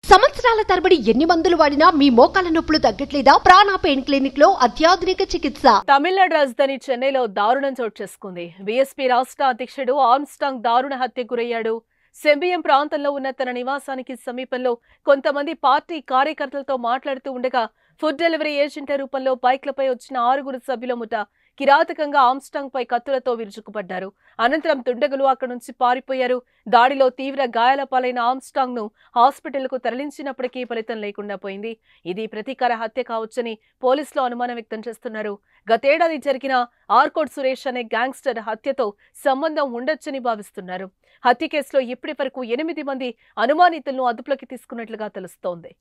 సంవత్సరాల తరబడి ఎన్ని మందులు వాడినా మీ మోకాల నొప్పులు తగ్గట్లేదా? ప్రాణ పెయిన్ క్లినిక్ లో అత్యాధునిక చికిత్స. తమిళనాడు రాజధాని చెన్నైలో దారుణం చోటు చేసుకుంది. బీఎస్పీ రాష్ట్ర అధ్యక్షుడు ఆర్మ్స్ట్రాంగ్ దారుణ హత్యకు గురయ్యాడు. సెంబియం ప్రాంతంలో ఉన్న తన నివాసానికి సమీపంలో కొంతమంది పార్టీ కార్యకర్తలతో మాట్లాడుతూ ఉండగా ఫుడ్ డెలివరీ ఏజెంట్ల రూపంలో బైక్లపై వచ్చిన 6 సభ్యుల ముఠ కిరాతకంగా ఆర్మ్స్ట్రాంగ్ పై కత్తులతో విరుచుకుపడ్డారు. అనంతరం దుండగులు అక్కడి నుంచి పారిపోయారు. దాడిలో తీవ్ర గాయాల పాలైన ఆర్మ్స్ట్రాంగ్ ను హాస్పిటల్ కు తరలించినప్పటికీ ఫలితం లేకుండా పోయింది. ఇది ప్రతీకార హత్య కావచ్చని పోలీసులు అనుమానం వ్యక్తం చేస్తున్నారు. గతేడాది జరిగిన ఆర్కోట్ సురేష్ అనే గ్యాంగ్స్టర్ హత్యతో సంబంధం ఉండొచ్చని భావిస్తున్నారు. హత్య కేసులో ఇప్పటి వరకు 8 మంది అనుమానితులను అదుపులోకి తీసుకున్నట్లుగా తెలుస్తోంది.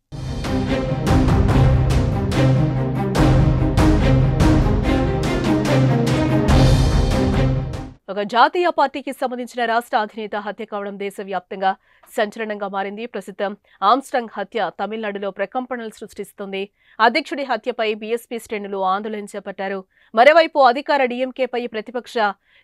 ఒక జాతీయ పార్టీకి సంబంధించిన రాష్ట్ర అధినేత హత్య కావడం దేశవ్యాప్తంగా సంచలనంగా మారింది. ప్రస్తుతం ఆర్మ్స్ట్రాంగ్ హత్య తమిళనాడులో ప్రకంపనలు సృష్టిస్తుంది. అధ్యక్షుడి హత్యపై బీఎస్పీ శ్రేణులు ఆందోళన చేపట్టారు. మరోవైపు అధికార డీఎంకేపై ప్రతిపక్ష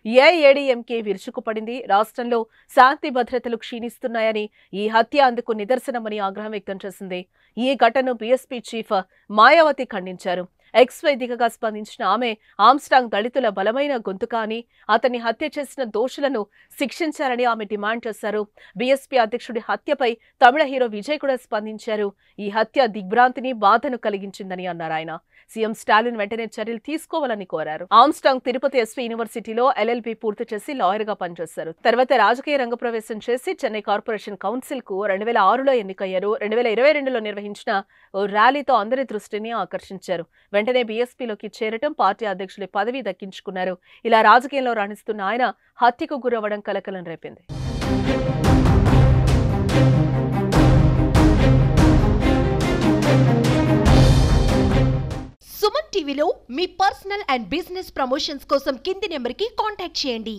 ఏఐఏడీఎంకే విరుచుకుపడింది. రాష్ట్రంలో శాంతి భద్రతలు క్షీణిస్తున్నాయని, ఈ హత్య అందుకు నిదర్శనమని ఆగ్రహం వ్యక్తం చేసింది. ఈ ఘటనను బీఎస్పీ చీఫ్ మాయావతి ఖండించారు. ఎక్స్ వేదికగా స్పందించిన ఆమె ఆర్మ్స్ట్రాంగ్ దళితుల బలమైన గొంతుక అని, అతన్ని హత్య చేసిన దోషులను శిక్షించాలని ఆమె డిమాండ్ చేశారు. బీఎస్పీ అధ్యక్షుడి హత్యపై తమిళ హీరో విజయ్ కూడా స్పందించారు. ఈ హత్య దిగ్భ్రాంతిని, బాధను కలిగించిందని అన్నారు ఆయన. సీఎం స్టాలిన్ వెంటనే చర్యలు తీసుకోవాలని కోరారు. ఆర్మ్స్ట్రాంగ్ తిరుపతి ఎస్వీ యూనివర్సిటీలో LLB పూర్తి చేసి లాయర్ గా పనిచేశారు. తర్వాత రాజకీయ రంగప్రవేశం చేసి చెన్నై కార్పొరేషన్ కౌన్సిల్ కు 2006లో ఎన్నికయ్యారు. 2022లో నిర్వహించిన ఓ ర్యాలీతో అందరి దృష్టిని ఆకర్షించారు. వెంటనే బీఎస్పీలోకి చేరటం, పార్టీ అధ్యక్షుడి పదవి దక్కించుకున్నారు. ఇలా రాజకీయంలో రాణిస్తున్న ఆయన హత్యకు గురవ్వడం కలకలం రేపింది. సుమన్ టీవీలో మీ పర్సనల్ అండ్ బిజినెస్ ప్రమోషన్స్ కోసం కింది నెంబర్కి కాంటాక్ట్ చేయండి.